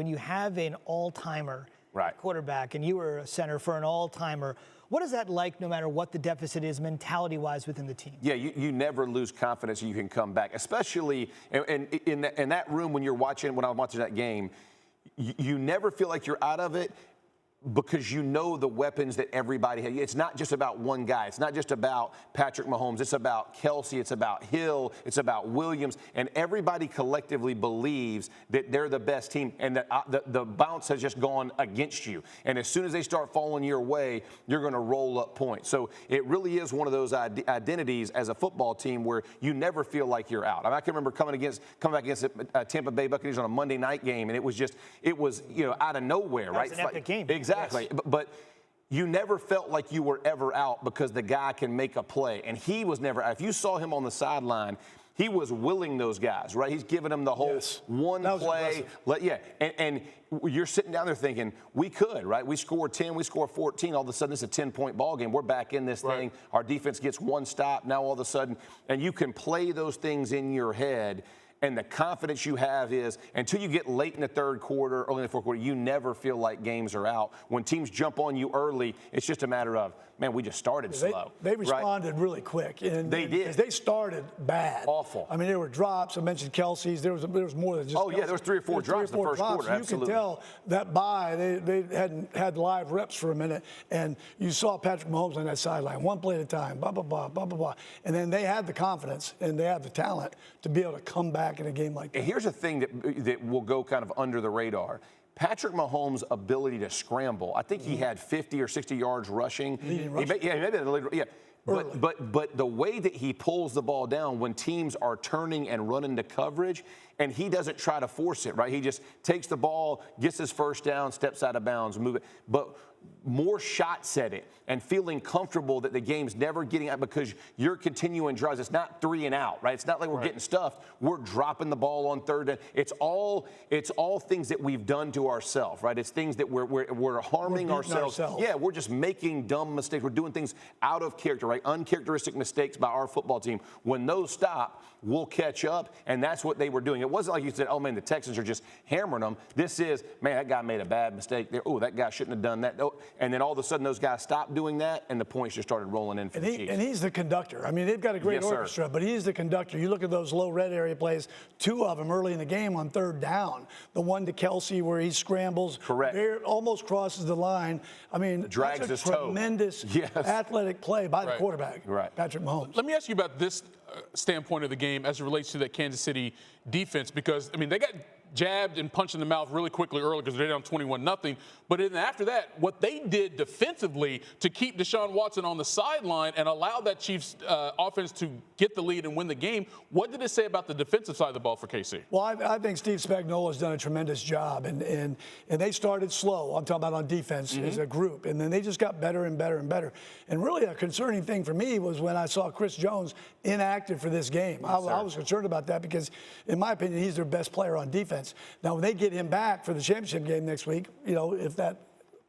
When you have an all-timer right. quarterback and you were a center for an all-timer, what is that like no matter what the deficit is mentality-wise within the team? Yeah, you never lose confidence you can come back, especially in that room when when I'm watching that game, you never feel like you're out of it, because you know the weapons that everybody has. It's not just about one guy. It's not just about Patrick Mahomes. It's about Kelsey. It's about Hill. It's about Williams. And everybody collectively believes that they're the best team and that the bounce has just gone against you. And as soon as they start falling your way, you're going to roll up points. So it really is one of those identities as a football team where you never feel like you're out. I mean, I can remember coming back against Tampa Bay Buccaneers on a Monday night game, and it was out of nowhere, right? It was an epic game. Exactly. Yes. But you never felt like you were ever out because the guy can make a play. And he was never out. If you saw him on the sideline, he was willing those guys, right? He's giving them the whole one play. And you're sitting down there thinking, we could, right? We scored 10, we score 14. All of a sudden, it's a 10-point ball game. We're back in this thing. Our defense gets one stop. Now, all of a sudden, and you can play those things in your head. And the confidence you have is, until you get late in the third quarter, early in the fourth quarter, you never feel like games are out. When teams jump on you early, it's just a matter of, man, we just started slow. They responded really quick. And they did. They started bad. Awful. I mean, there were drops. I mentioned Kelsey's. There was more than just Kelsey. Yeah, there was 3 or 4 drops in the first quarter. Absolutely. You could tell that they hadn't had live reps for a minute, and you saw Patrick Mahomes on that sideline, one play at a time, blah, blah, blah, blah, blah, blah. And then they had the confidence and they had the talent to be able to come back in a game like that. And here's a thing that will go kind of under the radar. Patrick Mahomes' ability to scramble. I think he had 50 or 60 yards rushing. But the way that he pulls the ball down when teams are turning and running to coverage, and he doesn't try to force it, right? He just takes the ball, gets his first down, steps out of bounds, move it. But more shots at it and feeling comfortable that the game's never getting out because you're continuing drives. It's not 3 and out, right? It's not like we're getting stuffed. We're dropping the ball on third down. It's all things that we've done to ourselves, right? It's things that we're harming ourselves. Yeah, we're just making dumb mistakes. We're doing things out of character, right? Uncharacteristic mistakes by our football team. When those stop, we'll catch up, and that's what they were doing. It wasn't like you said, oh, man, the Texans are just hammering them. This is, man, that guy made a bad mistake there. Oh, that guy shouldn't have done that. Oh, and then all of a sudden those guys stopped doing that, and the points just started rolling in for the Chiefs. And he's the conductor. I mean, they've got a great orchestra, but he's the conductor. You look at those low red area plays, 2 of them early in the game on third down. The one to Kelsey where he scrambles. Correct. Almost crosses the line. I mean, drags that's his a tremendous athletic play by the quarterback, Patrick Mahomes. Let me ask you about this standpoint of the game as it relates to that Kansas City defense, because, I mean, they got jabbed and punched in the mouth really quickly early because they're down 21-0. But then after that, what they did defensively to keep Deshaun Watson on the sideline and allow that Chiefs offense to get the lead and win the game, what did it say about the defensive side of the ball for KC? Well, I think Steve Spagnuolo's done a tremendous job, and they started slow. I'm talking about on defense as a group, and then they just got better and better and better. And really a concerning thing for me was when I saw Chris Jones inactive for this game. I was concerned about that because, in my opinion, he's their best player on defense. Now, when they get him back for the championship game next week, you know, if that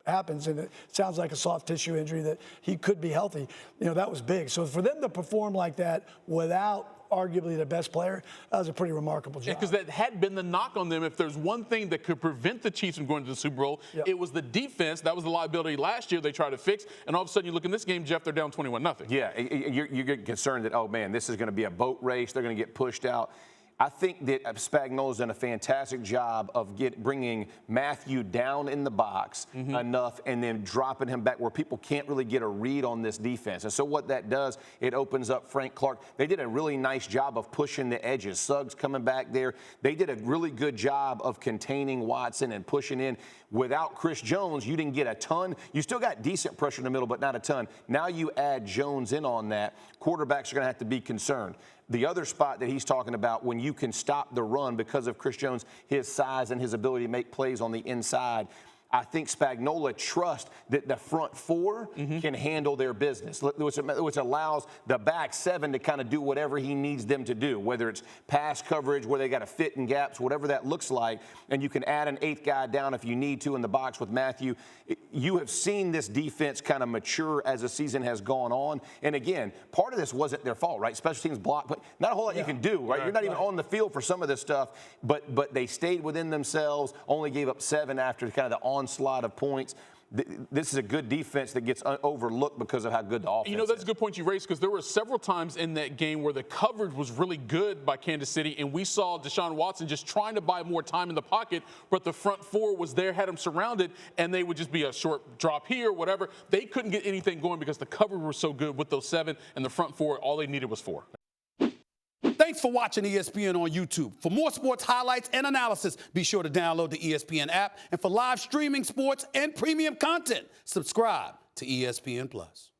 happens, and it sounds like a soft tissue injury that he could be healthy, you know, that was big. So for them to perform like that without arguably the best player, that was a pretty remarkable job. Because that had been the knock on them. If there's one thing that could prevent the Chiefs from going to the Super Bowl, it was the defense. That was the liability last year they tried to fix. And all of a sudden you look in this game, Jeff, they're down 21-0. Yeah, you're getting concerned that, oh, man, this is going to be a boat race. They're going to get pushed out. I think that Spagnuolo's done a fantastic job of bringing Matthew down in the box enough and then dropping him back where people can't really get a read on this defense. And so what that does, it opens up Frank Clark. They did a really nice job of pushing the edges. Suggs coming back there. They did a really good job of containing Watson and pushing in. Without Chris Jones, you didn't get a ton. You still got decent pressure in the middle, but not a ton. Now you add Jones in on that. Quarterbacks are going to have to be concerned. The other spot that he's talking about, when you can stop the run because of Chris Jones, his size and his ability to make plays on the inside, I think Spagnuolo trusts that the front four can handle their business, which allows the back seven to kind of do whatever he needs them to do, whether it's pass coverage, where they got to fit in gaps, whatever that looks like. And you can add an eighth guy down if you need to in the box with Matthew. You have seen this defense kind of mature as the season has gone on. And again, part of this wasn't their fault, right? Special teams block, but not a whole lot you can do, right? You're not even on the field for some of this stuff, but they stayed within themselves, only gave up 7 after kind of the onslaught of points. This is a good defense that gets overlooked because of how good the offense is. You know, that's a good point you raised, because there were several times in that game where the coverage was really good by Kansas City, and we saw Deshaun Watson just trying to buy more time in the pocket, but the front four was there, had him surrounded, and they would just be a short drop here, whatever. They couldn't get anything going because the coverage was so good with those 7, and the front four, all they needed was 4. Thanks for watching ESPN on YouTube. For more sports highlights and analysis, be sure to download the ESPN app. And for live streaming sports and premium content, subscribe to ESPN+.